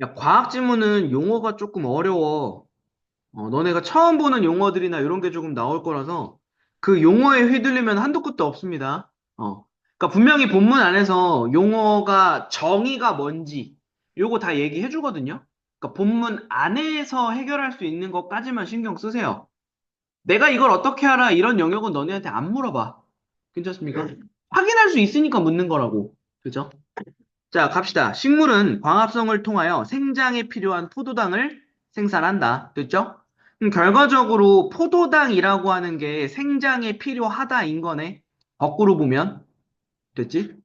야, 과학 지문은 용어가 조금 어려워. 너네가 처음 보는 용어들이나 이런 게 조금 나올 거라서 그 용어에 휘둘리면 한도 끝도 없습니다. 그러니까 분명히 본문 안에서 용어가 정의가 뭔지 요거 다 얘기해 주거든요. 그러니까 본문 안에서 해결할 수 있는 것까지만 신경 쓰세요. 내가 이걸 어떻게 알아? 이런 영역은 너네한테 안 물어봐. 괜찮습니까? 확인할 수 있으니까 묻는 거라고. 그죠? 자, 갑시다. 식물은 광합성을 통하여 생장에 필요한 포도당을 생산한다. 됐죠? 결과적으로 포도당이라고 하는 게 생장에 필요하다인 거네. 거꾸로 보면. 됐지?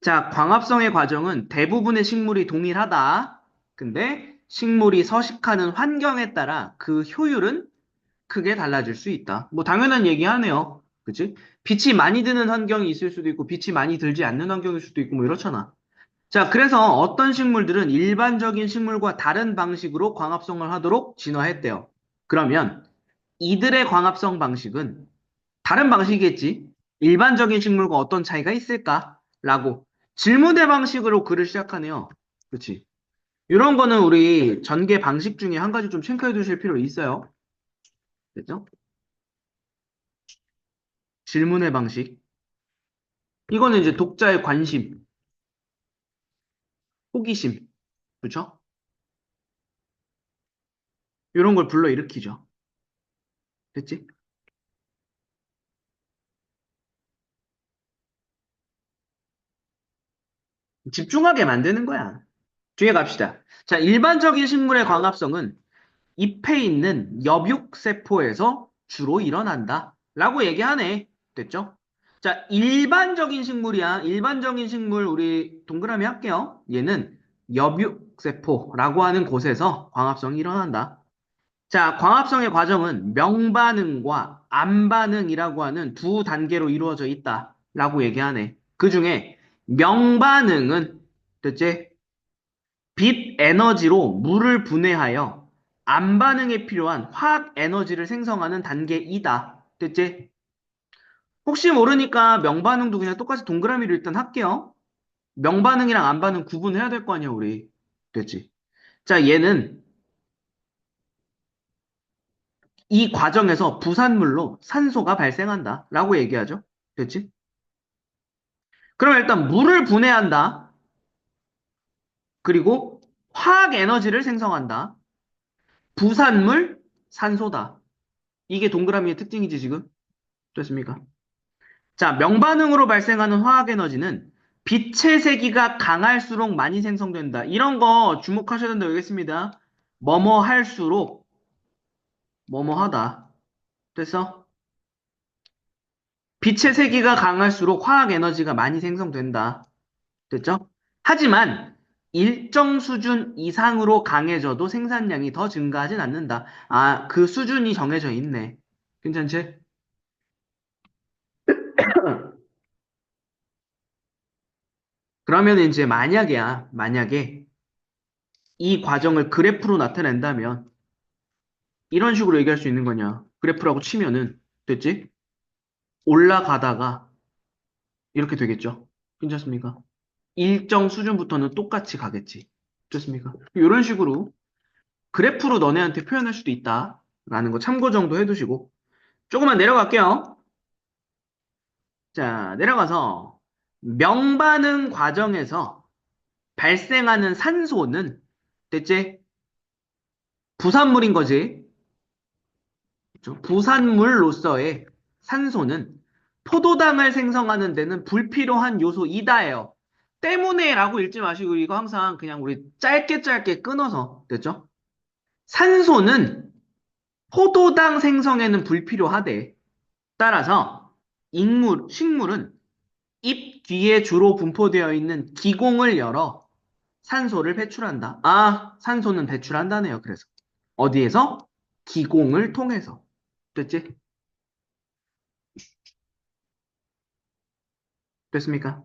자, 광합성의 과정은 대부분의 식물이 동일하다. 근데 식물이 서식하는 환경에 따라 그 효율은 크게 달라질 수 있다. 뭐 당연한 얘기 하네요. 그치? 빛이 많이 드는 환경이 있을 수도 있고 빛이 많이 들지 않는 환경일 수도 있고 뭐 이렇잖아. 자, 그래서 어떤 식물들은 일반적인 식물과 다른 방식으로 광합성을 하도록 진화했대요. 그러면 이들의 광합성 방식은 다른 방식이겠지? 일반적인 식물과 어떤 차이가 있을까? 라고 질문의 방식으로 글을 시작하네요. 그치? 이런 거는 우리 전개 방식 중에 한 가지 좀 체크해 두실 필요 있어요. 됐죠? 질문의 방식. 이거는 이제 독자의 관심, 호기심. 그쵸? 이런 걸 불러일으키죠. 됐지? 집중하게 만드는 거야. 뒤에 갑시다. 자, 일반적인 식물의 광합성은 잎에 있는 엽육세포에서 주로 일어난다. 라고 얘기하네. 됐죠? 자, 일반적인 식물이야. 일반적인 식물 우리 동그라미 할게요. 얘는 엽육세포라고 하는 곳에서 광합성이 일어난다. 자, 광합성의 과정은 명반응과 암반응이라고 하는 두 단계로 이루어져 있다. 라고 얘기하네. 그 중에 명반응은 됐지? 빛 에너지로 물을 분해하여 암반응에 필요한 화학 에너지를 생성하는 단계이다. 됐지? 혹시 모르니까 명반응도 그냥 똑같이 동그라미를 일단 할게요. 명반응이랑 암반응 구분해야 될 거 아니야, 우리. 됐지? 자, 얘는 이 과정에서 부산물로 산소가 발생한다. 라고 얘기하죠. 됐지? 그럼 일단 물을 분해한다. 그리고 화학 에너지를 생성한다. 부산물, 산소다. 이게 동그라미의 특징이지, 지금? 됐습니까? 자, 명반응으로 발생하는 화학 에너지는 빛의 세기가 강할수록 많이 생성된다. 이런 거 주목하셔야 된다고 여겠습니다. 뭐뭐 할수록 뭐뭐 하다. 됐어? 빛의 세기가 강할수록 화학 에너지가 많이 생성된다. 됐죠? 하지만 일정 수준 이상으로 강해져도 생산량이 더 증가하진 않는다. 아, 그 수준이 정해져 있네. 괜찮지? 그러면 이제 만약에 이 과정을 그래프로 나타낸다면 이런 식으로 얘기할 수 있는 거냐. 그래프라고 치면은 됐지? 올라가다가 이렇게 되겠죠. 괜찮습니까? 일정 수준부터는 똑같이 가겠지. 좋습니까? 이런 식으로 그래프로 너네한테 표현할 수도 있다라는 거 참고 정도 해두시고 조금만 내려갈게요. 자, 내려가서 명반응 과정에서 발생하는 산소는 대체 부산물인 거지. 그렇죠? 부산물로서의 산소는 포도당을 생성하는 데는 불필요한 요소이다예요. 때문에라고 읽지 마시고 이거 항상 그냥 우리 짧게 짧게 끊어서 됐죠? 산소는 포도당 생성에는 불필요하대. 따라서 식물은 잎 뒤에 주로 분포되어 있는 기공을 열어 산소를 배출한다. 아, 산소는 배출한다네요. 그래서 어디에서? 기공을 통해서. 됐지? 됐습니까?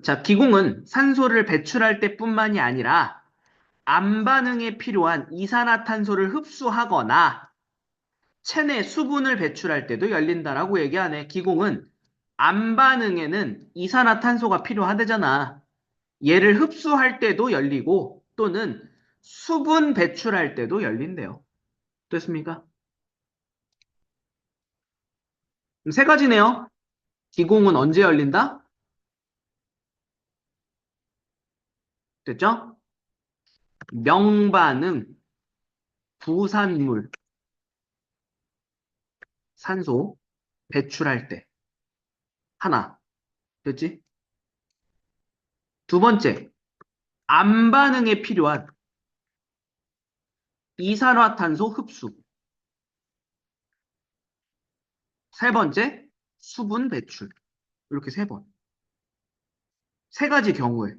자, 기공은 산소를 배출할 때뿐만이 아니라 암반응에 필요한 이산화탄소를 흡수하거나 체내 수분을 배출할 때도 열린다라고 얘기하네. 기공은 암반응에는 이산화탄소가 필요하대잖아. 얘를 흡수할 때도 열리고 또는 수분 배출할 때도 열린대요. 됐습니까? 그럼 세 가지네요. 기공은 언제 열린다? 됐죠? 명반응, 부산물, 산소 배출할 때 하나. 됐지? 두 번째, 암반응에 필요한 이산화탄소 흡수. 세 번째, 수분 배출. 이렇게 세 번. 세 가지 경우에.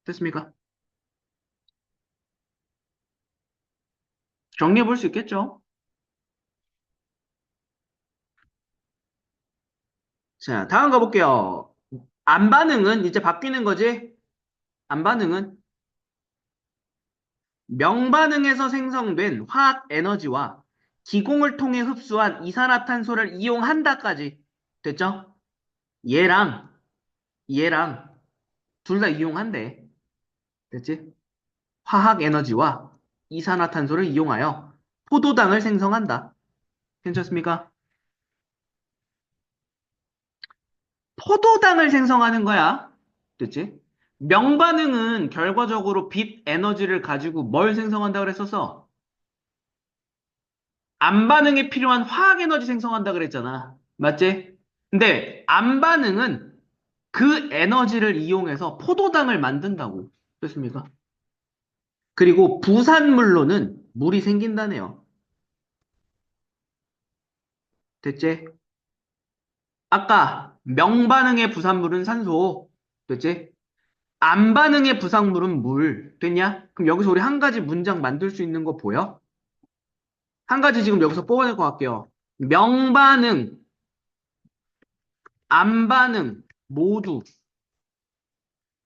됐습니까? 정리해 볼 수 있겠죠? 자, 다음 가볼게요. 암반응은 이제 바뀌는 거지? 암반응은 명반응에서 생성된 화학 에너지와 기공을 통해 흡수한 이산화탄소를 이용한다까지. 됐죠? 얘랑, 얘랑 둘 다 이용한대. 됐지? 화학 에너지와 이산화탄소를 이용하여 포도당을 생성한다. 괜찮습니까? 포도당을 생성하는 거야. 됐지? 명반응은 결과적으로 빛 에너지를 가지고 뭘 생성한다 그랬었어? 암반응에 필요한 화학 에너지 생성한다 그랬잖아. 맞지? 근데 암반응은 그 에너지를 이용해서 포도당을 만든다고. 됐습니까? 그리고 부산물로는 물이 생긴다네요. 됐지? 아까 명반응의 부산물은 산소. 됐지? 암반응의 부산물은 물. 됐냐? 그럼 여기서 우리 한 가지 문장 만들 수 있는 거 보여? 한 가지 지금 여기서 뽑아낼 것 같게요. 명반응, 암반응 모두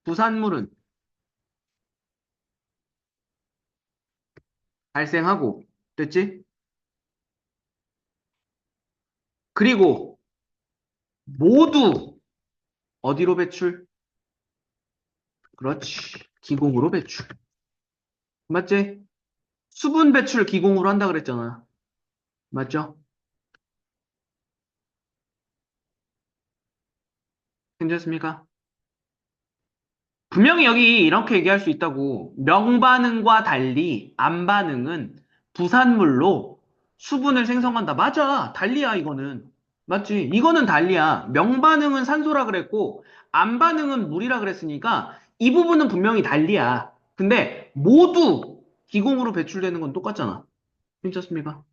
부산물은 발생하고. 됐지? 그리고 모두 어디로 배출? 그렇지. 기공으로 배출. 맞지? 수분 배출 기공으로 한다 그랬잖아. 맞죠? 괜찮습니까? 분명히 여기 이렇게 얘기할 수 있다고. 명반응과 달리 암반응은 부산물로 수분을 생성한다. 맞아. 달리야, 이거는. 맞지? 이거는 달리야. 명반응은 산소라 그랬고, 암반응은 물이라 그랬으니까, 이 부분은 분명히 달리야. 근데 모두 기공으로 배출되는 건 똑같잖아. 괜찮습니까?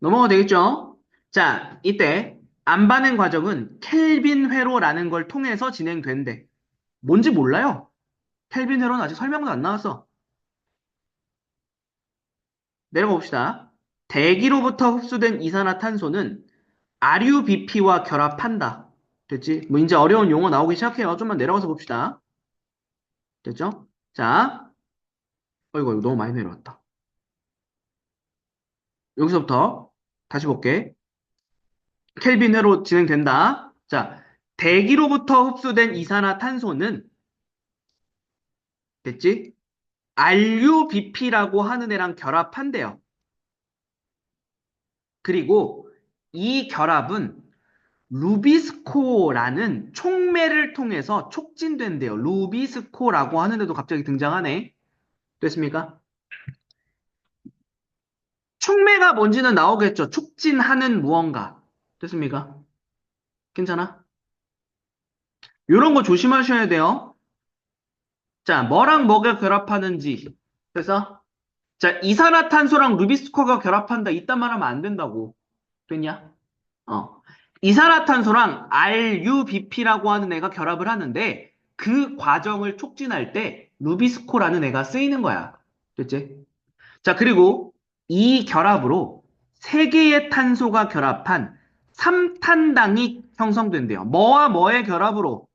넘어가 되겠죠? 자, 이때 암반응 과정은 켈빈 회로라는 걸 통해서 진행된대. 뭔지 몰라요? 켈빈 회로는 아직 설명도 안 나왔어. 내려가 봅시다. 대기로부터 흡수된 이산화탄소는 RUBP와 결합한다. 됐지? 뭐 이제 어려운 용어 나오기 시작해요. 좀만 내려가서 봅시다. 됐죠? 자, 어이구, 이거 너무 많이 내려왔다. 여기서부터 다시 볼게. 켈빈 회로 진행된다. 자, 대기로부터 흡수된 이산화탄소는 됐지? RUBP라고 하는 애랑 결합한대요. 그리고 이 결합은 루비스코라는 촉매를 통해서 촉진된대요. 루비스코라고 하는데도 갑자기 등장하네. 됐습니까? 촉매가 뭔지는 나오겠죠. 촉진하는 무언가. 됐습니까? 괜찮아? 이런 거 조심하셔야 돼요. 자, 뭐랑 뭐가 결합하는지. 그래서 자, 이산화탄소랑 루비스코가 결합한다. 이딴 말 하면 안 된다고. 됐냐? 어. 이산화탄소랑 RUBP라고 하는 애가 결합을 하는데 그 과정을 촉진할 때 루비스코라는 애가 쓰이는 거야. 됐지? 자, 그리고 이 결합으로 세 개의 탄소가 결합한 삼탄당이 형성된대요. 뭐와 뭐의 결합으로?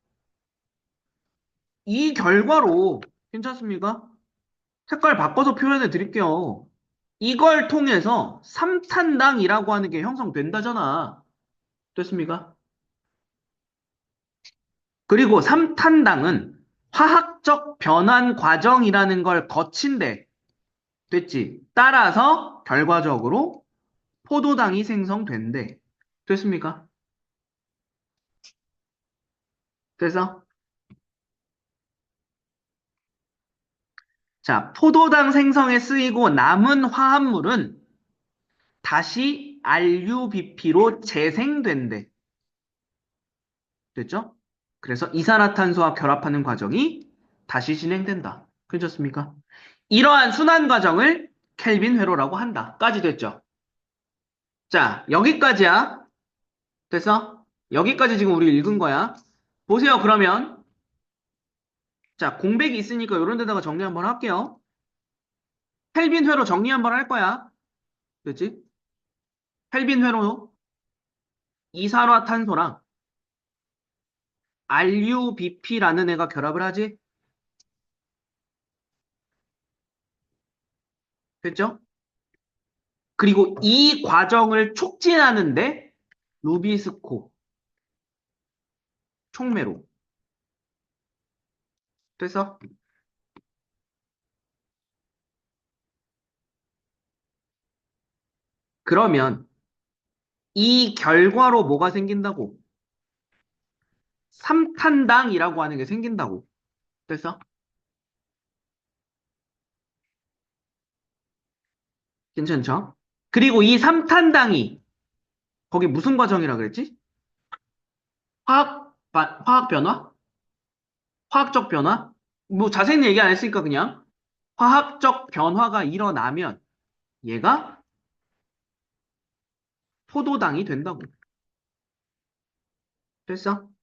이 결과로 괜찮습니까? 색깔 바꿔서 표현해 드릴게요. 이걸 통해서 삼탄당이라고 하는 게 형성된다잖아. 됐습니까? 그리고 3탄당은 화학적 변환 과정이라는 걸 거친대. 됐지? 따라서 결과적으로 포도당이 생성된대. 됐습니까? 그래서 자, 포도당 생성에 쓰이고 남은 화합물은 다시 RUBP로 재생된대. 됐죠? 그래서 이산화탄소와 결합하는 과정이 다시 진행된다. 그렇습니까? 이러한 순환 과정을 켈빈 회로라고 한다. 까지 됐죠? 자, 여기까지야. 됐어? 여기까지 지금 우리 읽은 거야. 보세요, 그러면. 자, 공백이 있으니까 이런 데다가 정리 한번 할게요. 켈빈 회로 정리 한번 할 거야. 됐지? 켈빈 회로 이산화탄소랑 RUBP라는 애가 결합을 하지? 됐죠? 그리고 이 과정을 촉진하는데 루비스코, 촉매로. 됐어? 그러면 이 결과로 뭐가 생긴다고? 삼탄당이라고 하는 게 생긴다고. 됐어? 괜찮죠? 그리고 이 삼탄당이 거기 무슨 과정이라 그랬지? 화학 변화? 화학적 변화? 뭐 자세히 얘기 안 했으니까 그냥 화학적 변화가 일어나면 얘가 포도당이 된다고. 됐어?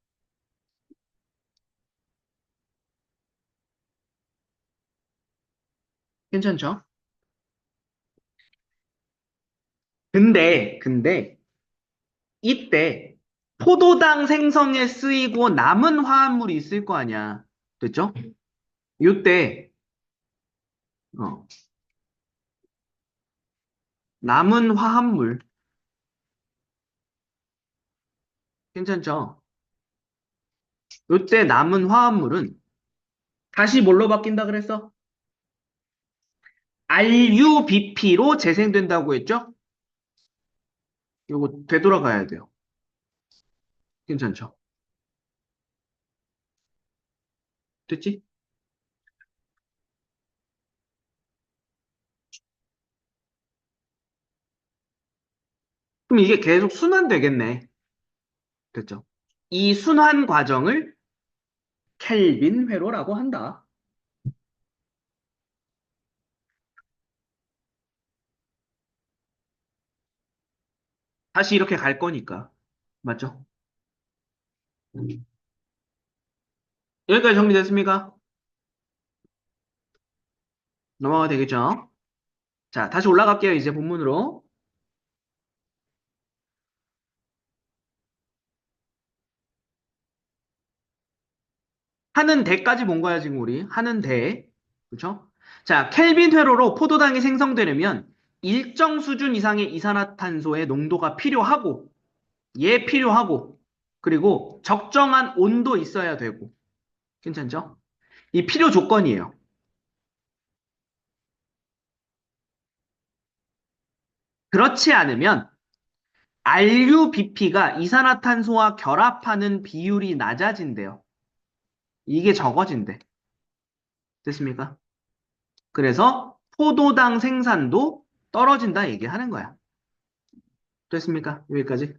괜찮죠? 근데 이때 포도당 생성에 쓰이고 남은 화합물이 있을 거 아니야. 됐죠? 이때 어, 남은 화합물 괜찮죠? 이때 남은 화합물은 다시 뭘로 바뀐다 그랬어? RUBP로 재생된다고 했죠? 이거 되돌아가야 돼요. 괜찮죠? 됐지? 그럼 이게 계속 순환되겠네. 됐죠? 이 순환 과정을 켈빈 회로라고 한다. 다시 이렇게 갈 거니까. 맞죠? 여기까지 정리됐습니까? 넘어가 되겠죠? 자, 다시 올라갈게요. 이제 본문으로. 하는 대까지 본 거야, 지금 우리. 하는 대. 그렇죠? 자, 켈빈 회로로 포도당이 생성되려면 일정 수준 이상의 이산화탄소의 농도가 필요하고, 얘 필요하고, 그리고 적정한 온도 있어야 되고. 괜찮죠? 이 필요 조건이에요. 그렇지 않으면 RUBP가 이산화탄소와 결합하는 비율이 낮아진대요. 이게 적어진대. 됐습니까? 그래서 포도당 생산도 떨어진다 얘기하는 거야. 됐습니까? 여기까지.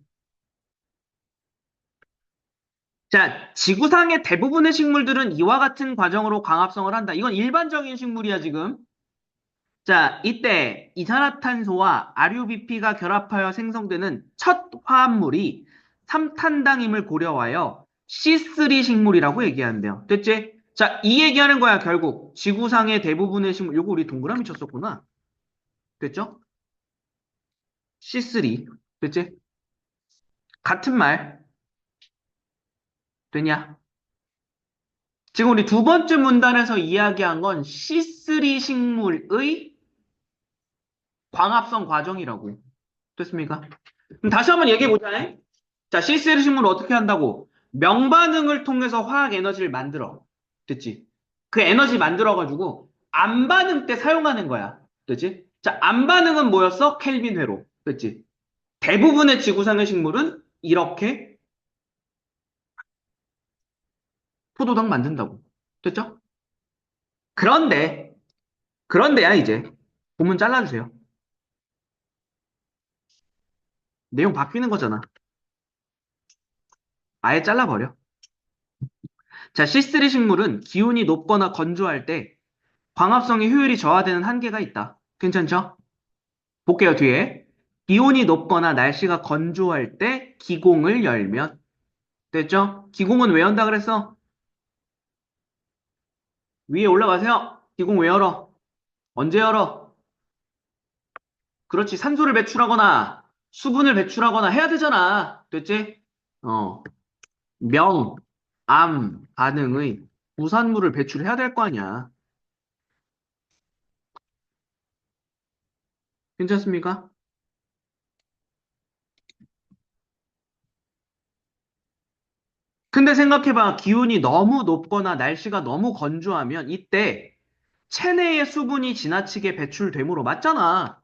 자, 지구상의 대부분의 식물들은 이와 같은 과정으로 광합성을 한다. 이건 일반적인 식물이야, 지금. 자, 이때 이산화탄소와 RUBP가 결합하여 생성되는 첫 화합물이 삼탄당임을 고려하여 C3 식물이라고 얘기하는데요. 됐지? 자, 이 얘기하는 거야, 결국. 지구상의 대부분의 식물. 요거 우리 동그라미 쳤었구나. 됐죠? C3. 됐지? 같은 말. 되냐? 지금 우리 두 번째 문단에서 이야기한 건 C3 식물의 광합성 과정이라고. 됐습니까? 그럼 다시 한번 얘기해 보자. 자, C3 식물을 어떻게 한다고? 명반응을 통해서 화학 에너지를 만들어. 됐지? 그 에너지 만들어가지고 안반응 때 사용하는 거야. 됐지? 자, 안반응은 뭐였어? 켈빈 회로. 됐지? 대부분의 지구상의 식물은 이렇게 포도당 만든다고. 됐죠? 그런데, 그런데야, 이제. 본문 잘라주세요. 내용 바뀌는 거잖아. 아예 잘라버려. 자, C3 식물은 기온이 높거나 건조할 때 광합성의 효율이 저하되는 한계가 있다. 괜찮죠? 볼게요, 뒤에. 기온이 높거나 날씨가 건조할 때 기공을 열면. 됐죠? 기공은 왜 연다 그랬어? 위에 올라가세요. 기공 왜 열어? 언제 열어? 그렇지. 산소를 배출하거나 수분을 배출하거나 해야 되잖아. 됐지? 어. 명, 암 반응의 부산물을 배출해야 될 거 아니야. 괜찮습니까? 근데 생각해봐. 기온이 너무 높거나 날씨가 너무 건조하면 이때 체내의 수분이 지나치게 배출되므로 맞잖아.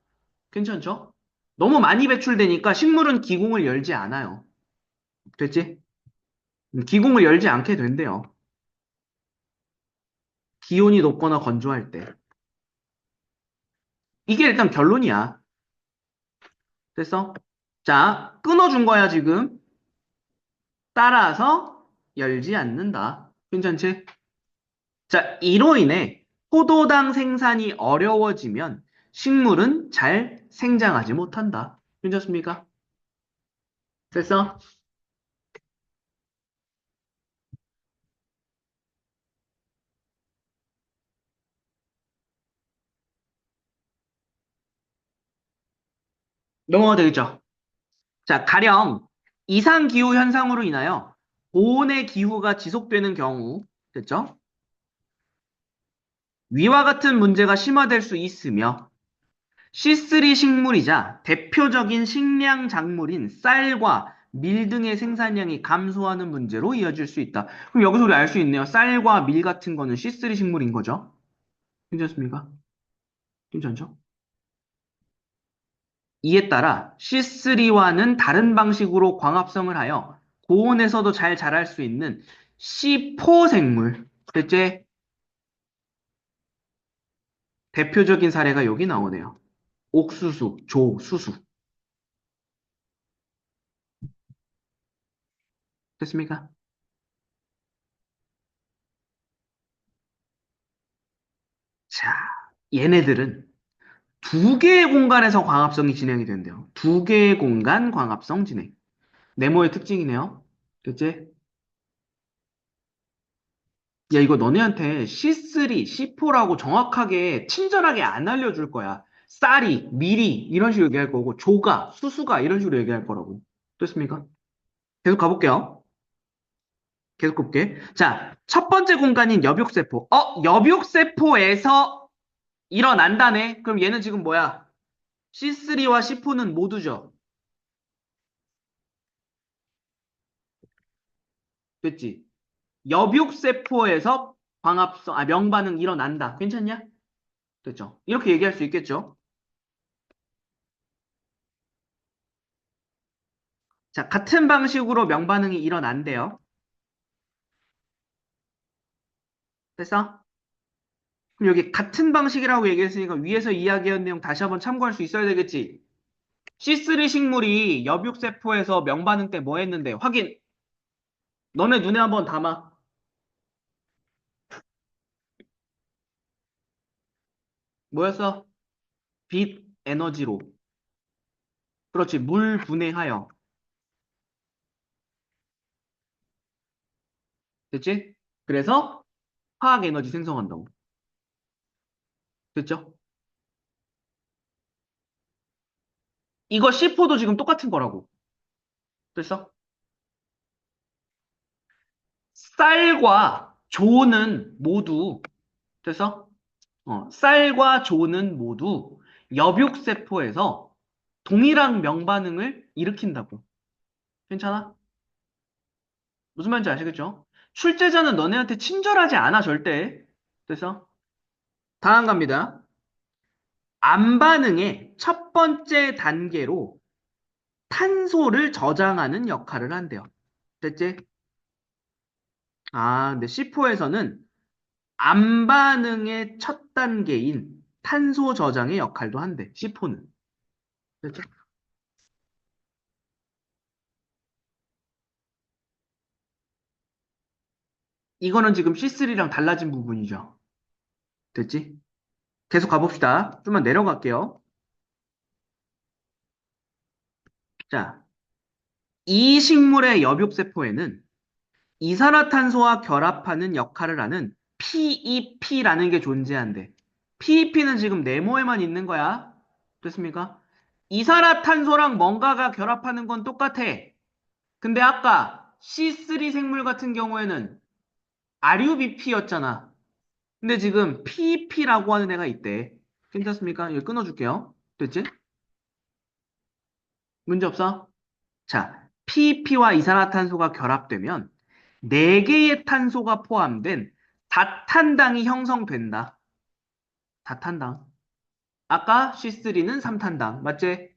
괜찮죠? 너무 많이 배출되니까 식물은 기공을 열지 않아요. 됐지? 기공을 열지 않게 된대요. 기온이 높거나 건조할 때. 이게 일단 결론이야. 됐어? 자, 끊어준 거야, 지금. 따라서 열지 않는다. 괜찮지? 자, 이로 인해 포도당 생산이 어려워지면 식물은 잘 생장하지 못한다. 괜찮습니까? 됐어? 넘어가도 되겠죠? 자, 가령 이상 기후 현상으로 인하여 고온의 기후가 지속되는 경우, 됐죠? 위와 같은 문제가 심화될 수 있으며 C3 식물이자 대표적인 식량 작물인 쌀과 밀 등의 생산량이 감소하는 문제로 이어질 수 있다. 그럼 여기서 우리 알 수 있네요. 쌀과 밀 같은 거는 C3 식물인 거죠. 괜찮습니까? 괜찮죠? 이에 따라 C3와는 다른 방식으로 광합성을 하여 고온에서도 잘 자랄 수 있는 C4 생물. 대체 대표적인 사례가 여기 나오네요. 옥수수, 조, 수수. 됐습니까? 자, 얘네들은 두 개의 공간에서 광합성이 진행이 된대요. 두 개의 공간 광합성 진행. 네모의 특징이네요. 됐지? 야, 이거 너네한테 C3, C4라고 정확하게 친절하게 안 알려줄 거야. 쌀이, 밀이 이런 식으로 얘기할 거고 조가, 수수가 이런 식으로 얘기할 거라고. 됐습니까? 계속 가볼게요. 계속 볼게. 자, 첫 번째 공간인 엽육세포. 엽육세포에서 일어난다네. 그럼 얘는 지금 뭐야? C3와 C4는 모두죠. 됐지? 엽육세포에서 명반응 일어난다. 괜찮냐? 됐죠? 이렇게 얘기할 수 있겠죠? 자, 같은 방식으로 명반응이 일어난대요. 됐어? 그럼 여기 같은 방식이라고 얘기했으니까 위에서 이야기한 내용 다시 한번 참고할 수 있어야 되겠지? C3 식물이 엽육세포에서 명반응 때 뭐 했는데? 확인! 너네 눈에 한번 담아. 뭐였어? 빛 에너지로. 그렇지, 물 분해하여. 됐지? 그래서 화학 에너지 생성한다고. 됐죠? 이거 C4도 지금 똑같은 거라고. 됐어? 쌀과 조는 모두, 됐어? 쌀과 조는 모두 엽육세포에서 동일한 명반응을 일으킨다고. 괜찮아? 무슨 말인지 아시겠죠? 출제자는 너네한테 친절하지 않아, 절대. 그래서 다음 갑니다. 암반응의 첫 번째 단계로 탄소를 저장하는 역할을 한대요. 됐지? 아, 근데 C4에서는 암반응의 첫 단계인 탄소 저장의 역할도 한대. C4는. 됐죠? 이거는 지금 C3랑 달라진 부분이죠. 됐지? 계속 가봅시다. 좀만 내려갈게요. 자, 이 식물의 엽육세포에는 이산화탄소와 결합하는 역할을 하는 PEP라는 게 존재한대. PEP는 지금 네모에만 있는 거야. 됐습니까? 이산화탄소랑 뭔가가 결합하는 건 똑같아. 근데 아까 C3 생물 같은 경우에는 RUBP였잖아. 근데 지금 PEP라고 하는 애가 있대. 괜찮습니까? 이거 끊어줄게요. 됐지? 문제 없어? 자, PEP와 이산화탄소가 결합되면 4개의 탄소가 포함된 다탄당이 형성된다. 다탄당. 아까 C3는 3탄당. 맞지?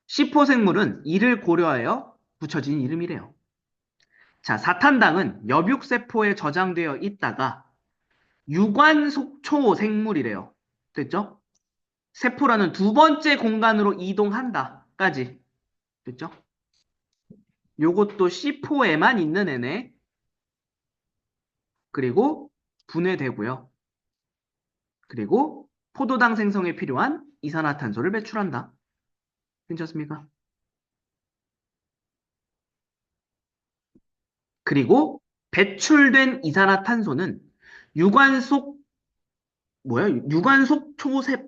C4 생물은 이를 고려하여 붙여진 이름이래요. 자, 4탄당은 엽육세포에 저장되어 있다가 유관속초 생물이래요. 됐죠? 세포라는 두 번째 공간으로 이동한다까지. 됐죠? 요것도 C4에만 있는 애네. 그리고 분해되고요. 그리고 포도당 생성에 필요한 이산화탄소를 배출한다. 괜찮습니까? 그리고 배출된 이산화탄소는 유관 속 뭐야? 유관속 초세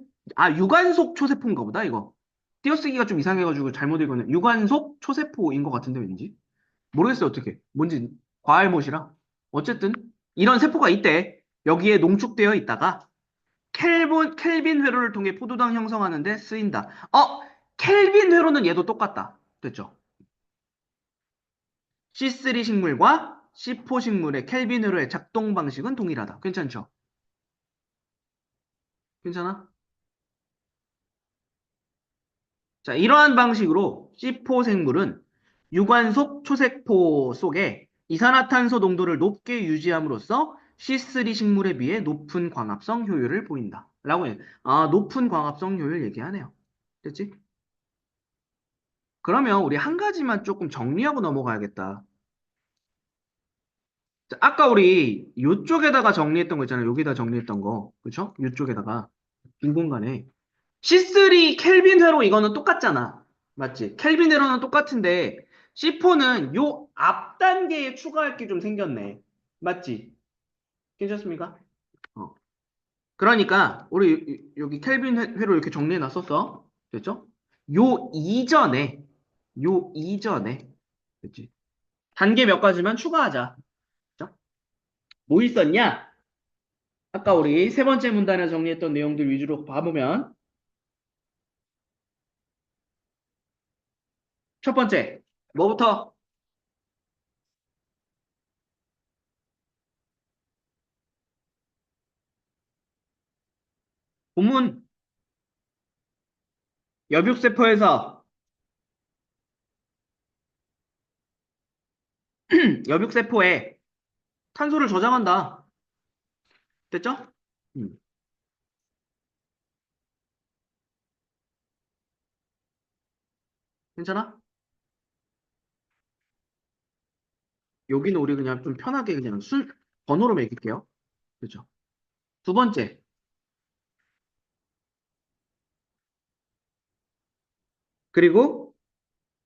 유관속 초세포인가 보다 이거. 띄어쓰기가 좀 이상해가지고 잘못 읽었네. 유관속 초세포인 것 같은데 왠지 모르겠어요 어떻게 뭔지 과알못이라 어쨌든 이런 세포가 있대. 여기에 농축되어 있다가 켈빈 회로를 통해 포도당 형성하는 데 쓰인다. 켈빈 회로는 얘도 똑같다. 됐죠? C3 식물과 C4 식물의 켈빈 회로의 작동 방식은 동일하다. 괜찮죠? 괜찮아? 자, 이러한 방식으로 C4 생물은 유관속 초세포 속에 이산화탄소 농도를 높게 유지함으로써 C3 식물에 비해 높은 광합성 효율을 보인다. 라고 해. 높은 광합성 효율 얘기하네요. 됐지? 그러면 우리 한 가지만 조금 정리하고 넘어가야겠다. 자, 아까 우리 요쪽에다가 정리했던 거 있잖아요. 여기다 정리했던 거. 그쵸? 요쪽에다가. 빈 공간에. C3 켈빈 회로 이거는 똑같잖아. 맞지? 켈빈 회로는 똑같은데 C4는 요 앞 단계에 추가할 게 좀 생겼네. 맞지? 괜찮습니까? 어. 그러니까 우리 여기 켈빈 회로 이렇게 정리해 놨었어. 됐죠? 요 이전에 요 이전에 됐지? 단계 몇 가지만 추가하자. 그죠? 뭐 있었냐? 아까 우리 세 번째 문단에 정리했던 내용들 위주로 봐보면 첫 번째 뭐부터? 본문 여백세포에서 여백세포에 탄소를 저장한다. 됐죠? 음, 괜찮아? 여기는 우리 그냥 좀 편하게 그냥 번호로 매길게요. 그렇죠? 두 번째, 그리고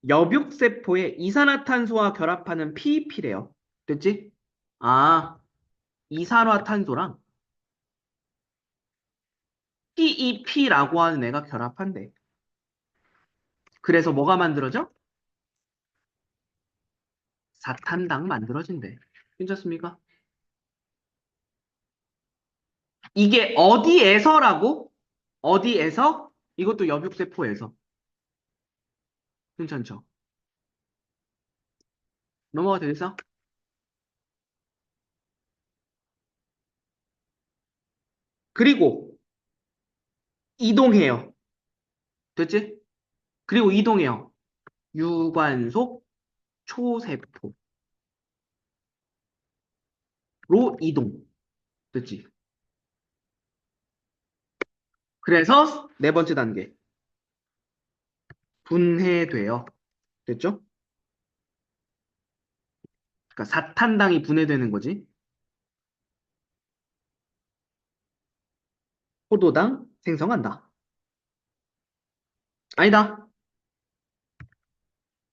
여백세포에 이산화탄소와 결합하는 PEP래요. 됐지? 아, 이산화탄소랑 PEP라고 하는 애가 결합한대. 그래서 뭐가 만들어져? 사탄당 만들어진대. 괜찮습니까? 이게 어디에서라고? 어디에서? 이것도 여백세포에서. 괜찮죠? 넘어가 되겠어? 그리고 이동해요. 됐지? 그리고 이동해요. 유관속 초세포로 이동. 됐지? 그래서 네 번째 단계. 분해돼요. 됐죠? 그러니까 사탄당이 분해되는 거지. 포도당 생성한다. 아니다.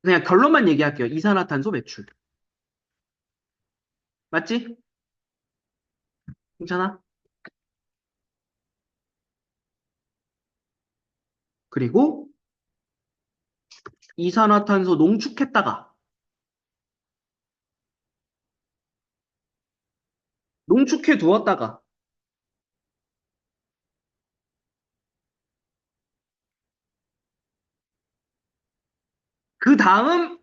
그냥 결론만 얘기할게요. 이산화탄소 배출. 맞지? 괜찮아? 그리고 이산화탄소 농축했다가 농축해 두었다가 그 다음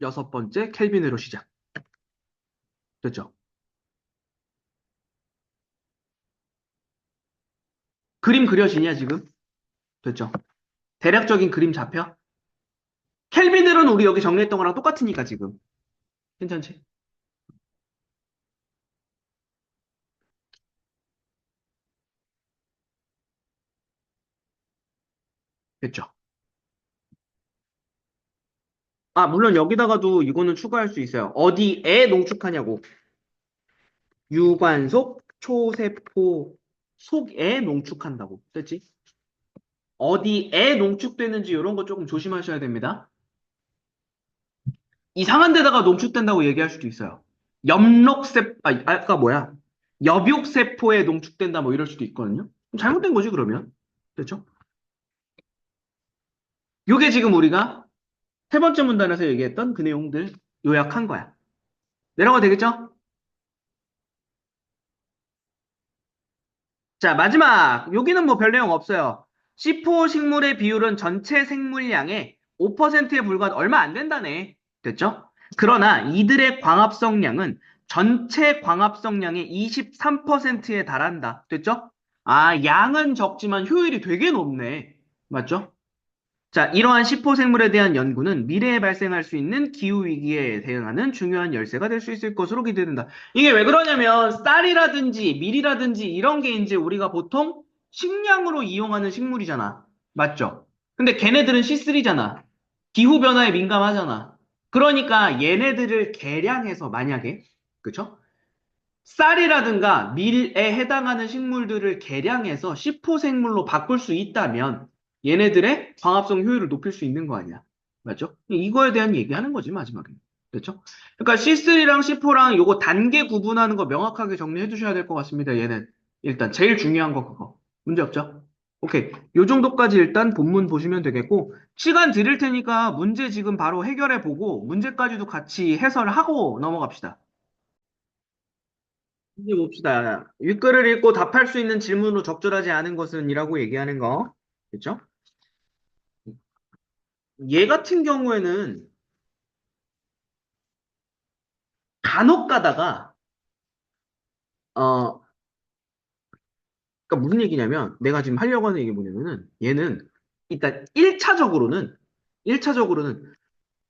여섯 번째 켈빈으로 시작. 됐죠? 그림 그려지냐 지금? 됐죠? 대략적인 그림 잡혀? 켈빈으로는 우리 여기 정리했던 거랑 똑같으니까 지금. 괜찮지? 됐죠? 아, 물론 여기다가도 이거는 추가할 수 있어요. 어디에 농축하냐고. 유관속 초세포 속에 농축한다고. 됐지? 어디에 농축되는지 이런 거 조금 조심하셔야 됩니다. 이상한 데다가 농축된다고 얘기할 수도 있어요. 아까 뭐야? 엽육세포에 농축된다 뭐 이럴 수도 있거든요. 그럼 잘못된 거지, 그러면. 됐죠? 요게 지금 우리가 세 번째 문단에서 얘기했던 그 내용들 요약한 거야. 내려가 되겠죠? 자, 마지막. 여기는 뭐 별 내용 없어요. C4 식물의 비율은 전체 생물량의 5%에 불과 얼마 안 된다네. 됐죠? 그러나 이들의 광합성량은 전체 광합성량의 23%에 달한다. 됐죠? 아, 양은 적지만 효율이 되게 높네. 맞죠? 자, 이러한 시포생물에 대한 연구는 미래에 발생할 수 있는 기후위기에 대응하는 중요한 열쇠가 될 수 있을 것으로 기대된다. 이게 왜 그러냐면, 쌀이라든지 밀이라든지 이런 게 이제 우리가 보통 식량으로 이용하는 식물이잖아. 맞죠? 근데 걔네들은 C3잖아. 기후변화에 민감하잖아. 그러니까 얘네들을 개량해서 만약에, 그쵸? 쌀이라든가 밀에 해당하는 식물들을 개량해서 시포생물로 바꿀 수 있다면 얘네들의 광합성 효율을 높일 수 있는 거 아니야. 맞죠? 이거에 대한 얘기하는 거지, 마지막에. 됐죠? 그러니까 C3랑 C4랑 요거 단계 구분하는 거 명확하게 정리해 두셔야 될 것 같습니다, 얘는. 일단, 제일 중요한 거 그거. 문제 없죠? 오케이. 요 정도까지 일단 본문 보시면 되겠고, 시간 드릴 테니까 문제 지금 바로 해결해 보고, 문제까지도 같이 해설하고 넘어갑시다. 이제 봅시다. 윗글을 읽고 답할 수 있는 질문으로 적절하지 않은 것은 이라고 얘기하는 거. 그렇죠? 얘 같은 경우에는 간혹 가다가 어 그러니까 무슨 얘기냐면 내가 지금 하려고 하는 얘기 뭐냐면은 얘는 일단 1차적으로는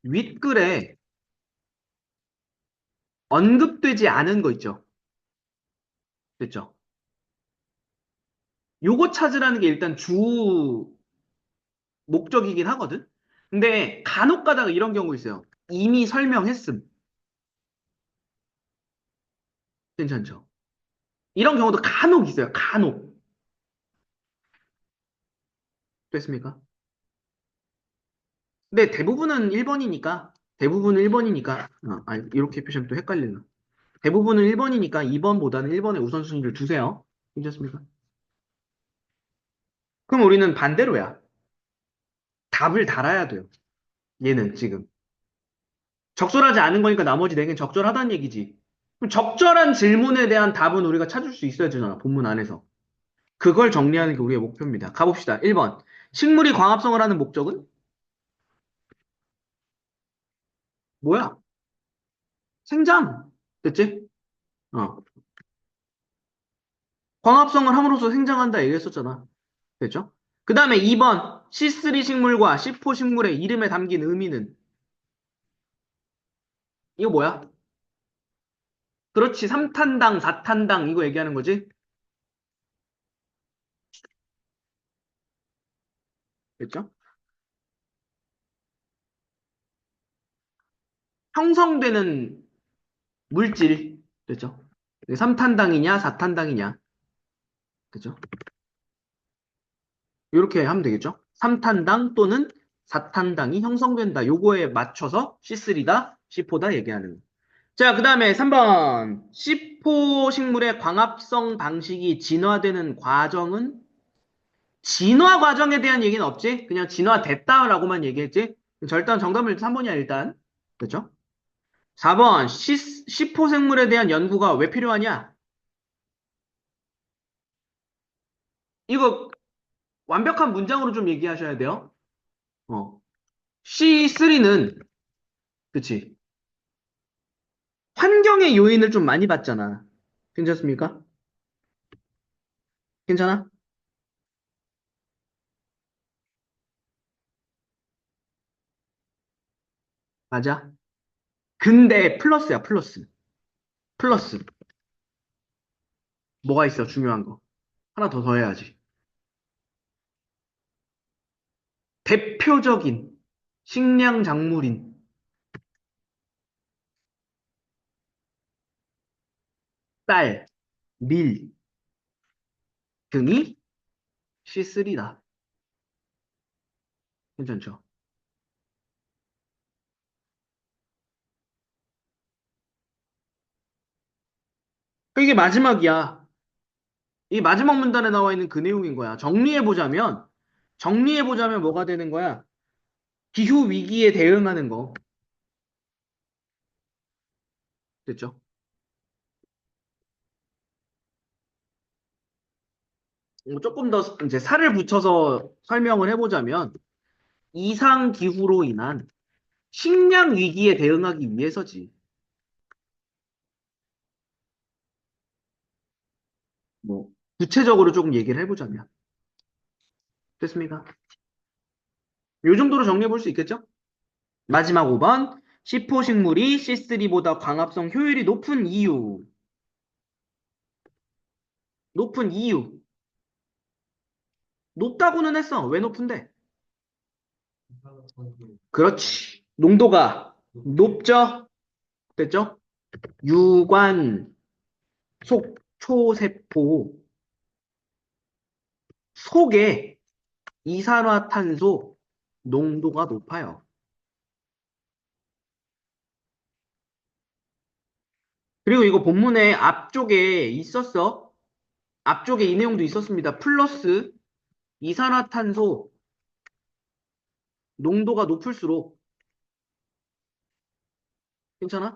윗글에 언급되지 않은 거 있죠. 됐죠? 요거 찾으라는 게 일단 주 목적이긴 하거든. 근데 간혹 가다가 이런 경우 있어요. 이미 설명했음. 괜찮죠? 이런 경우도 간혹 있어요. 간혹. 됐습니까? 근데 대부분은 1번이니까, 아니, 이렇게 표시하면 또 헷갈리나. 대부분은 1번이니까 2번보다는 1번의 우선순위를 두세요. 괜찮습니까? 그럼 우리는 반대로야. 답을 달아야 돼요. 얘는 지금. 적절하지 않은 거니까 나머지 4개는 적절하다는 얘기지. 그럼 적절한 질문에 대한 답은 우리가 찾을 수 있어야 되잖아. 본문 안에서. 그걸 정리하는 게 우리의 목표입니다. 가봅시다. 1번. 식물이 광합성을 하는 목적은 뭐야? 생장. 됐지? 어. 광합성을 함으로써 생장한다 얘기했었잖아. 됐죠? 그 다음에 2번 C3 식물과 C4 식물의 이름에 담긴 의미는 이거 뭐야? 그렇지. 3탄당, 4탄당 이거 얘기하는 거지? 됐죠? 형성되는 물질. 됐죠? 3탄당이냐, 4탄당이냐. 그죠? 이렇게 하면 되겠죠? 3탄당 또는 4탄당이 형성된다. 요거에 맞춰서 C3다, C4다 얘기하는. 자, 그 다음에 3번. C4 식물의 광합성 방식이 진화되는 과정은 진화 과정에 대한 얘기는 없지? 그냥 진화됐다라고만 얘기했지? 절단 정답은 3번이야, 일단. 그렇죠? 4번. C4 생물에 대한 연구가 왜 필요하냐? 이거 완벽한 문장으로 좀 얘기하셔야 돼요. C3는, 그치? 환경의 요인을 좀 많이 봤잖아. 괜찮습니까? 괜찮아? 맞아. 근데 플러스야, 플러스. 플러스. 뭐가 있어, 중요한 거. 하나 더 더해야지. 대표적인 식량 작물인 쌀, 밀 등이 C3다. 괜찮죠? 이게 마지막이야. 이 마지막 문단에 나와 있는 그 내용인 거야. 정리해보자면 뭐가 되는 거야? 기후 위기에 대응하는 거. 됐죠? 조금 더 이제 살을 붙여서 설명을 해보자면 이상 기후로 인한 식량 위기에 대응하기 위해서지. 뭐 구체적으로 조금 얘기를 해보자면 됐습니까? 이 정도로 정리해 볼 수 있겠죠? 마지막 5번 C4식물이 C3보다 광합성 효율이 높은 이유. 높은 이유. 높다고는 했어. 왜 높은데? 그렇지. 농도가 높죠? 됐죠? 유관, 속초세포 속에 이산화탄소 농도가 높아요. 그리고 이거 본문의 앞쪽에 있었어. 앞쪽에 이 내용도 있었습니다. 플러스 이산화탄소 농도가 높을수록 괜찮아?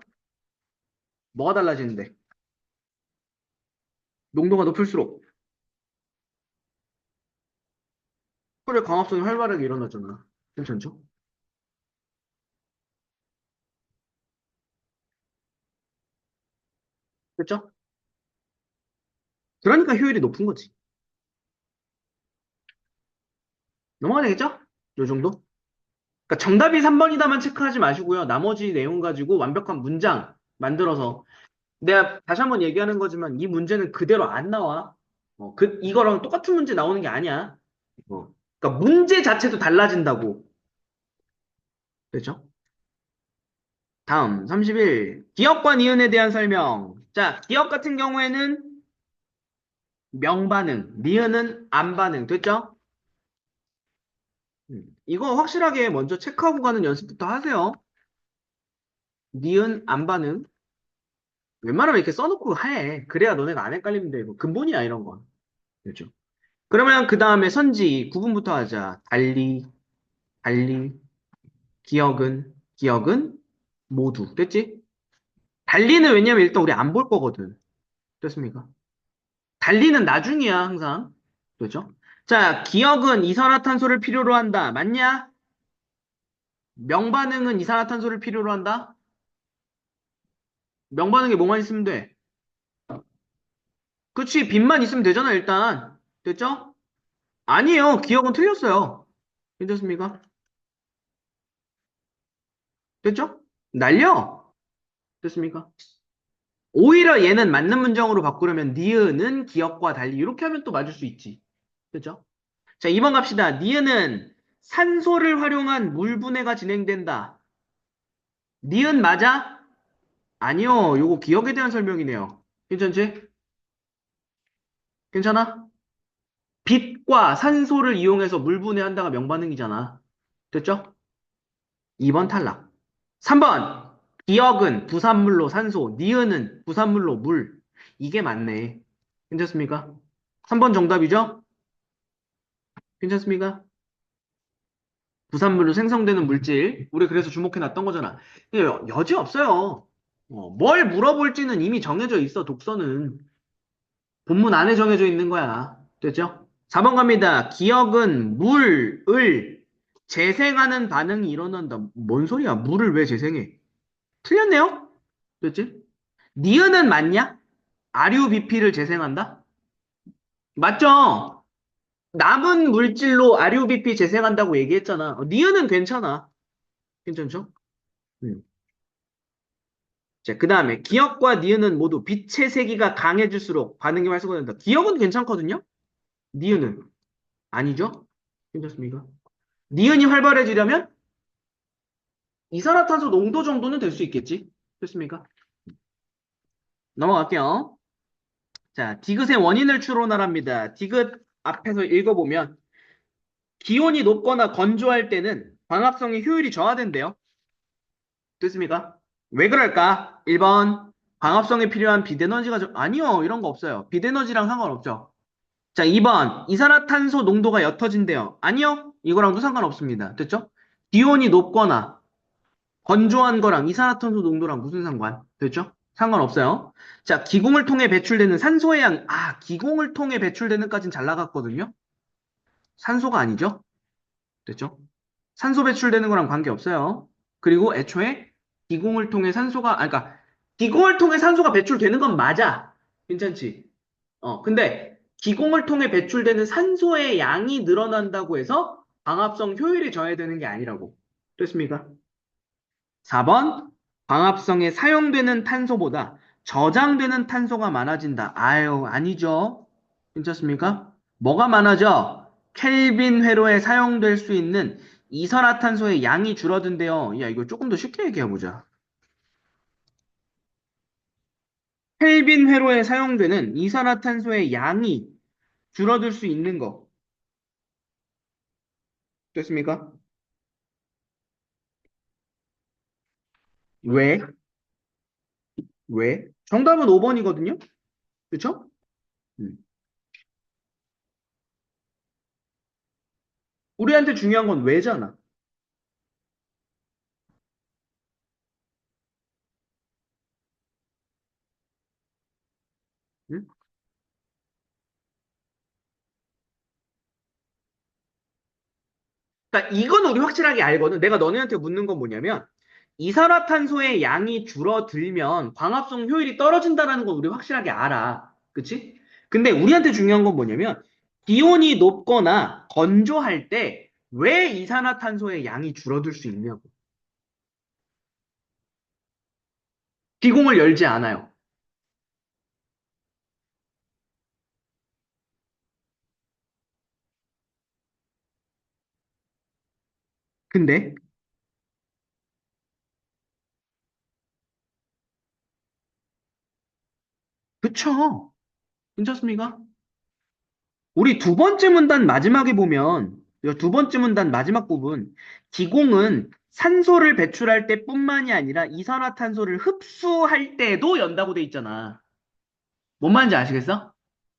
뭐가 달라지는데? 농도가 높을수록 혈의 광합성이 활발하게 일어나잖아. 괜찮죠? 그렇죠? 그러니까 효율이 높은 거지. 넘어가 되겠죠? 요 정도? 그러니까 정답이 3번이다만 체크하지 마시고요. 나머지 내용 가지고 완벽한 문장 만들어서 내가 다시 한번 얘기하는 거지만 이 문제는 그대로 안 나와. 이거랑 똑같은 문제 나오는 게 아니야. 그러니까 문제 자체도 달라진다고. 그렇죠? 다음 31. 기억과 니은에 대한 설명. 자, 기억 같은 경우에는 명반응, 니은은 안반응. 됐죠? 이거 확실하게 먼저 체크하고 가는 연습부터 하세요. 니은 안반응. 웬만하면 이렇게 써놓고 해. 그래야 너네가 안 헷갈리면 돼. 이거 근본이야, 이런 건. 그렇죠? 그러면 그 다음에 선지 구분부터 하자. 달리, 달리, 기억은 모두. 됐지? 달리는 왜냐면 일단 우리 안 볼 거거든. 됐습니까? 달리는 나중이야, 항상. 그렇죠? 자, 기억은 이산화탄소를 필요로 한다. 맞냐? 명반응은 이산화탄소를 필요로 한다. 명반응에 뭐만 있으면 돼? 그치, 빈만 있으면 되잖아, 일단. 됐죠? 아니에요. 기억은 틀렸어요. 괜찮습니까? 됐죠? 날려. 됐습니까? 오히려 얘는 맞는 문장으로 바꾸려면 니은은 기억과 달리 이렇게 하면 또 맞을 수 있지. 됐죠? 자, 2번 갑시다. 니은은 산소를 활용한 물 분해가 진행된다. 니은 맞아? 아니요. 요거 기억에 대한 설명이네요. 괜찮지? 괜찮아? 빛과 산소를 이용해서 물 분해한다가 명반응이잖아. 됐죠? 2번 탈락. 3번. 기억은 부산물로 산소, 니은은 부산물로 물. 이게 맞네. 괜찮습니까? 3번 정답이죠? 괜찮습니까? 부산물로 생성되는 물질. 우리 그래서 주목해놨던 거잖아. 여지 없어요. 뭘 물어볼지는 이미 정해져 있어, 독서는. 본문 안에 정해져 있는 거야. 됐죠? 4번 갑니다. 기억은 물을 재생하는 반응이 일어난다. 뭔 소리야? 물을 왜 재생해? 틀렸네요? 됐지? 니은은 맞냐? 아류비피를 재생한다? 맞죠? 남은 물질로 아류비피 재생한다고 얘기했잖아. 니은은 괜찮아. 괜찮죠? 음. 자, 그 다음에 기억과 니은은 모두 빛의 세기가 강해질수록 반응이 활성화된다. 기억은 괜찮거든요? 니은은 아니죠? 괜찮습니까? 니은이 활발해지려면 이산화탄소 농도 정도는 될 수 있겠지? 됐습니까? 넘어갈게요. 자, 디귿의 원인을 추론하랍니다. 디귿 앞에서 읽어보면 기온이 높거나 건조할 때는 광합성의 효율이 저하된대요. 됐습니까? 왜 그럴까? 1번 광합성에 필요한 빛에너지가 아니요. 이런 거 없어요. 빛에너지랑 상관없죠. 자, 2번 이산화탄소 농도가 옅어진대요. 아니요. 이거랑도 상관없습니다. 됐죠? 기온이 높거나 건조한 거랑 이산화탄소 농도랑 무슨 상관? 됐죠? 상관없어요. 자, 기공을 통해 배출되는 산소의 양, 기공을 통해 배출되는까지는 잘 나갔거든요? 산소가 아니죠? 됐죠? 산소 배출되는 거랑 관계없어요. 그리고 애초에 기공을 통해 그러니까, 기공을 통해 산소가 배출되는 건 맞아. 괜찮지? 근데, 기공을 통해 배출되는 산소의 양이 늘어난다고 해서 광합성 효율이 저해되는 게 아니라고. 됐습니까? 4번, 광합성에 사용되는 탄소보다 저장되는 탄소가 많아진다. 아유, 아니죠. 괜찮습니까? 뭐가 많아져? 켈빈 회로에 사용될 수 있는 이산화탄소의 양이 줄어든대요. 야, 이거 조금 더 쉽게 얘기해보자. 켈빈 회로에 사용되는 이산화탄소의 양이 줄어들 수 있는 거. 됐습니까? 왜? 왜? 정답은 5번이거든요? 그쵸? 음. 우리한테 중요한 건 왜잖아. 응? 그러니까 이건 우리 확실하게 알거든. 내가 너네한테 묻는 건 뭐냐면 이산화탄소의 양이 줄어들면 광합성 효율이 떨어진다라는 건 우리 확실하게 알아. 그치? 근데 우리한테 중요한 건 뭐냐면 기온이 높거나 건조할 때 왜 이산화탄소의 양이 줄어들 수 있냐고. 기공을 열지 않아요. 근데 그쵸? 괜찮습니까? 우리 두 번째 문단 마지막에 보면, 이두 번째 문단 마지막 부분, 기공은 산소를 배출할 때뿐만이 아니라 이산화탄소를 흡수할 때도 연다고 돼 있잖아. 뭔 말인지 아시겠어?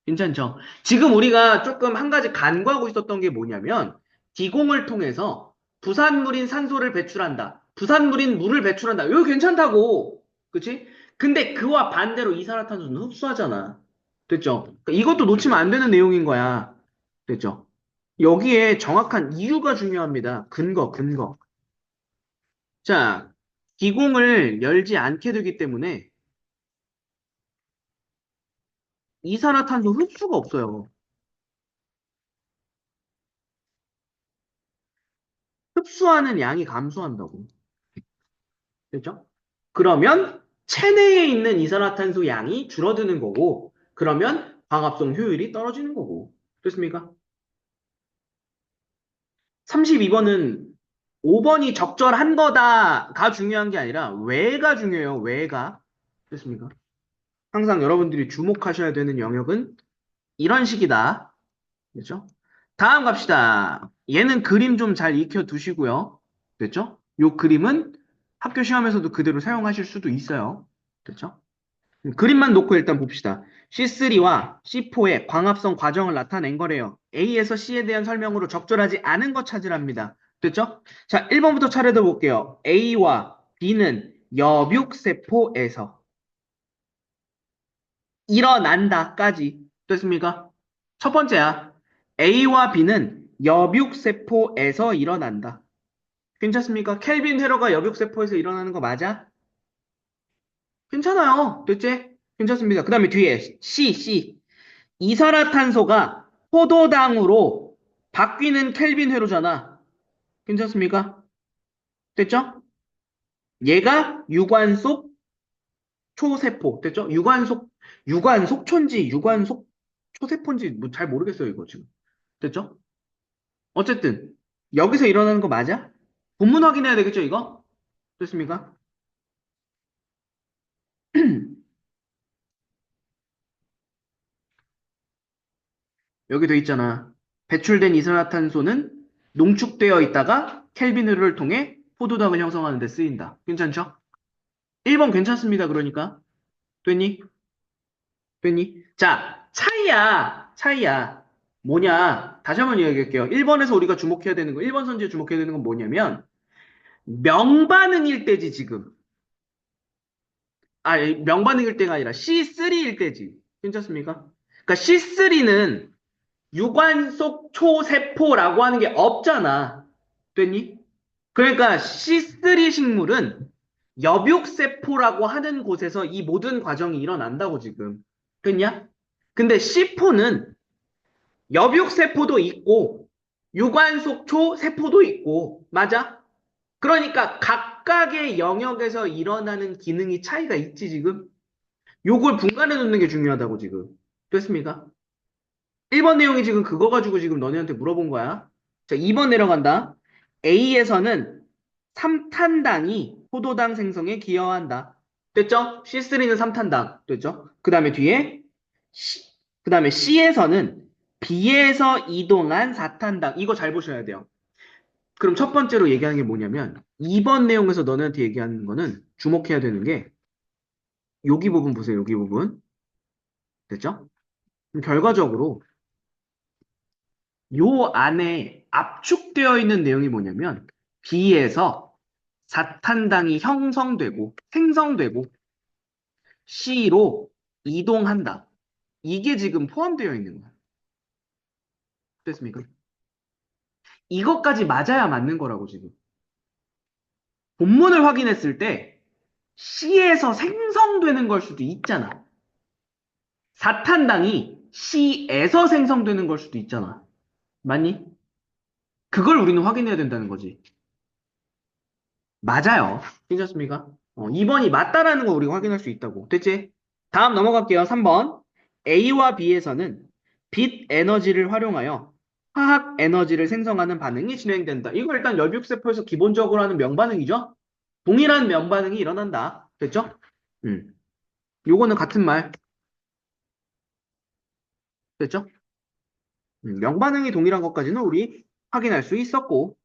괜찮죠? 지금 우리가 조금 한 가지 간과하고 있었던 게 뭐냐면, 기공을 통해서 부산물인 산소를 배출한다. 부산물인 물을 배출한다. 이거 괜찮다고. 그치? 근데 그와 반대로 이산화탄소는 흡수하잖아. 됐죠? 그러니까 이것도 놓치면 안 되는 내용인 거야. 됐죠? 여기에 정확한 이유가 중요합니다. 근거. 자, 기공을 열지 않게 되기 때문에 이산화탄소 흡수가 없어요. 흡수하는 양이 감소한다고. 됐죠? 그러면 체내에 있는 이산화탄소 양이 줄어드는 거고, 그러면 광합성 효율이 떨어지는 거고. 됐습니까? 32번은 5번이 적절한 거다가 중요한 게 아니라 왜가 중요해요. 왜가. 됐습니까? 항상 여러분들이 주목하셔야 되는 영역은 이런 식이다. 됐죠? 다음 갑시다. 얘는 그림 좀 잘 익혀 두시고요. 됐죠? 요 그림은 학교 시험에서도 그대로 사용하실 수도 있어요. 됐죠? 그림만 놓고 일단 봅시다. C3와 C4의 광합성 과정을 나타낸 거래요. A에서 C에 대한 설명으로 적절하지 않은 거 찾으랍니다. 됐죠? 자, 1번부터 차례도 볼게요. A와 B는 여육세포에서 일어난다까지. 됐습니까? 첫 번째야. A와 B는 여육세포에서 일어난다. 괜찮습니까? 켈빈 헤러가 여육세포에서 일어나는 거 맞아? 괜찮아요. 됐지? 괜찮습니다. 그 다음에 뒤에 C. 이산화탄소가 포도당으로 바뀌는 켈빈 회로잖아. 괜찮습니까? 됐죠? 얘가 유관속 초세포. 됐죠? 유관속초인지 유관속 초세포인지 뭐 잘 모르겠어요, 이거 지금. 됐죠? 어쨌든 여기서 일어나는 거 맞아? 본문 확인해야 되겠죠, 이거? 됐습니까? 여기 돼 있잖아. 배출된 이산화탄소는 농축되어 있다가 켈빈 회로를 통해 포도당을 형성하는 데 쓰인다. 괜찮죠? 1번 괜찮습니다. 그러니까. 됐니? 됐니? 자, 차이야. 뭐냐? 다시 한번 이야기할게요. 1번에서 우리가 주목해야 되는 거, 1번 선지에 주목해야 되는 건 뭐냐면, 명반응일 때지, 지금. 아, 명반응일 때가 아니라 C3일 때지. 괜찮습니까? 그러니까 C3는 유관속 초세포라고 하는 게 없잖아. 됐니? 그러니까 C3 식물은 엽육세포라고 하는 곳에서 이 모든 과정이 일어난다고 지금. 됐냐? 근데 C4는 엽육세포도 있고 유관속초 세포도 있고 맞아? 그러니까 각각의 영역에서 일어나는 기능이 차이가 있지 지금. 요걸 분간해 놓는 게 중요하다고 지금. 됐습니까? 1번 내용이 지금 그거 가지고 지금 너네한테 물어본 거야. 자, 2번 내려간다. A에서는 삼탄당이 포도당 생성에 기여한다. 됐죠? C3는 삼탄당. 됐죠? 그 다음에 뒤에 그 다음에 C에서는 B에서 이동한 사탄당. 이거 잘 보셔야 돼요. 그럼 첫 번째로 얘기하는 게 뭐냐면 2번 내용에서 너네한테 얘기하는 거는 주목해야 되는 게 여기 부분 보세요. 여기 부분. 됐죠? 그럼 결과적으로 요 안에 압축되어 있는 내용이 뭐냐면 B에서 사탄당이 형성되고 생성되고 C로 이동한다. 이게 지금 포함되어 있는 거야. 됐습니까? 이것까지 맞아야 맞는 거라고 지금. 본문을 확인했을 때 C에서 생성되는 걸 수도 있잖아. 사탄당이 C에서 생성되는 걸 수도 있잖아. 맞니? 그걸 우리는 확인해야 된다는 거지. 맞아요. 괜찮습니까? 2번이 맞다라는 거 우리가 확인할 수 있다고. 됐지? 다음 넘어갈게요. 3번. A와 B에서는 빛 에너지를 활용하여 화학 에너지를 생성하는 반응이 진행된다. 이거 일단 열육세포에서 기본적으로 하는 명반응이죠? 동일한 명반응이 일어난다. 됐죠? 음. 요거는 같은 말. 됐죠? 명반응이 동일한 것까지는 우리 확인할 수 있었고.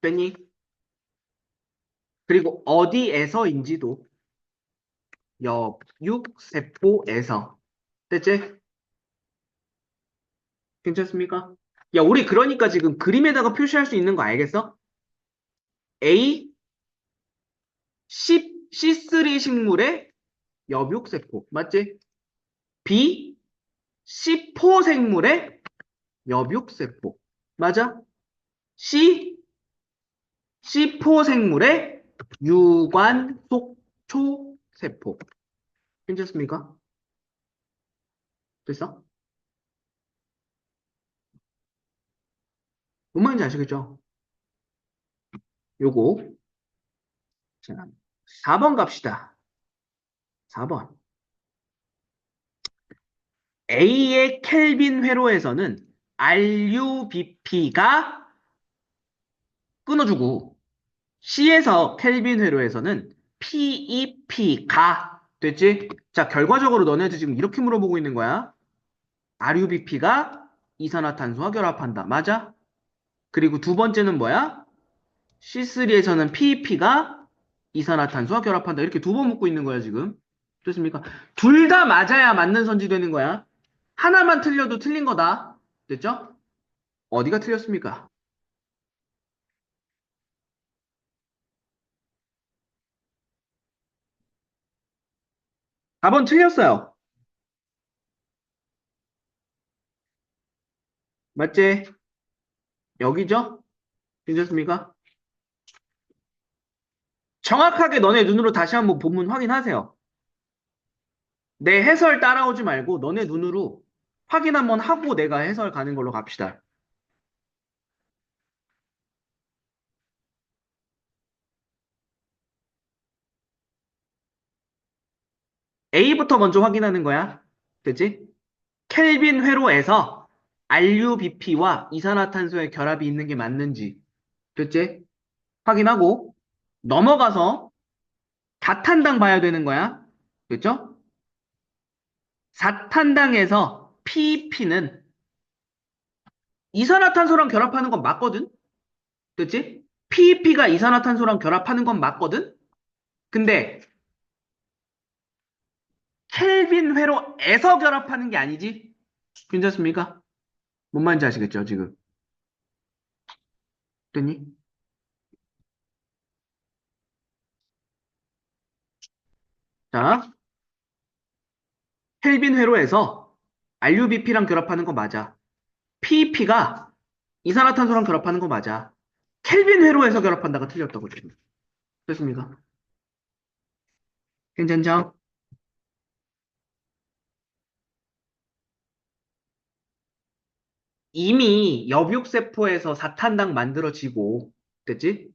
됐니? 그리고 어디에서인지도 역육세포에서. 됐지? 괜찮습니까? 야, 우리 그러니까 지금 그림에다가 표시할 수 있는 거 알겠어? A, C3 식물의 엽육세포. 맞지? B, C4 생물의 엽육세포. 맞아? C, C4 생물의 유관속초세포. 괜찮습니까? 됐어? 뭔 말인지 아시겠죠? 요거. 자, 4번 갑시다. 4번. A의 켈빈 회로에서는 RUBP가 끊어주고 C에서 켈빈 회로에서는 PEP가 됐지? 자, 결과적으로 너네들 지금 이렇게 물어보고 있는 거야. RUBP가 이산화탄소와 결합한다. 맞아? 그리고 두 번째는 뭐야? C3에서는 PEP가 이산화탄소와 결합한다. 이렇게 두 번 묻고 있는 거야, 지금. 됐습니까? 둘 다 맞아야 맞는 선지 되는 거야. 하나만 틀려도 틀린 거다. 됐죠? 어디가 틀렸습니까? 4번 틀렸어요. 맞지? 여기죠? 괜찮습니까? 정확하게 너네 눈으로 다시 한번 본문 확인하세요. 내 해설 따라오지 말고 너네 눈으로 확인 한번 하고 내가 해설 가는 걸로 갑시다. A부터 먼저 확인하는 거야. 됐지? 켈빈 회로에서 RUBP와 이산화탄소의 결합이 있는 게 맞는지. 됐지? 확인하고 넘어가서 다탄당 봐야 되는 거야. 됐죠? 4탄당에서 PEP는 이산화탄소랑 결합하는 건 맞거든? 됐지? PEP가 이산화탄소랑 결합하는 건 맞거든? 근데 켈빈 회로에서 결합하는 게 아니지? 괜찮습니까? 뭔 말인지 아시겠죠, 지금? 됐니? 자, 켈빈 회로에서 RUBP랑 결합하는 거 맞아. PEP가 이산화탄소랑 결합하는 거 맞아. 켈빈 회로에서 결합한다가 틀렸다고 지금. 됐습니까? 괜찮죠? 이미 엽육세포에서 사탄당 만들어지고, 됐지?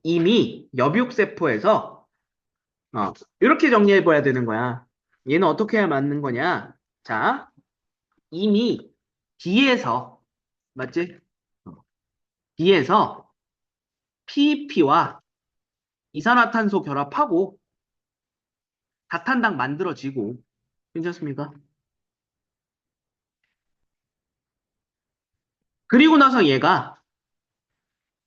이미 엽육세포에서, 이렇게 정리해봐야 되는 거야. 얘는 어떻게 해야 맞는 거냐? 자, 이미 D에서, 맞지? 어, D에서 PEP와 이산화탄소 결합하고 사탄당 만들어지고, 괜찮습니까? 그리고 나서 얘가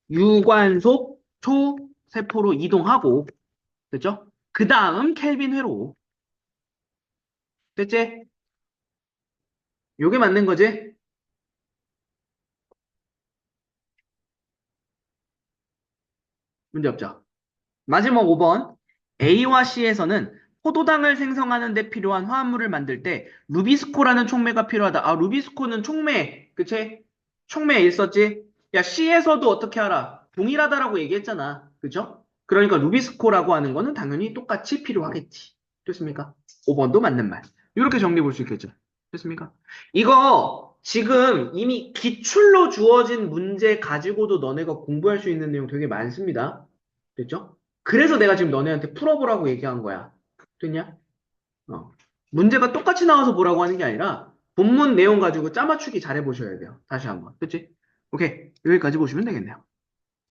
유관속 초세포로 이동하고, 됐죠? 그 다음 켈빈 회로. 됐지? 요게 맞는 거지? 문제 없죠? 마지막 5번. A와 C에서는 포도당을 생성하는 데 필요한 화합물을 만들 때 루비스코라는 촉매가 필요하다. 아, 루비스코는 촉매. 그치? 촉매에 있었지? 야, C에서도 어떻게 알아? 동일하다라고 얘기했잖아. 그죠? 그러니까 루비스코라고 하는 거는 당연히 똑같이 필요하겠지. 됐습니까? 5번도 맞는 말. 이렇게 정리해 볼 수 있겠죠. 됐습니까? 이거 지금 이미 기출로 주어진 문제 가지고도 너네가 공부할 수 있는 내용 되게 많습니다. 됐죠? 그래서 내가 지금 너네한테 풀어보라고 얘기한 거야. 됐냐? 어. 문제가 똑같이 나와서 보라고 하는 게 아니라 본문 내용 가지고 짜맞추기 잘해보셔야 돼요. 다시 한번. 그치? 오케이. 여기까지 보시면 되겠네요.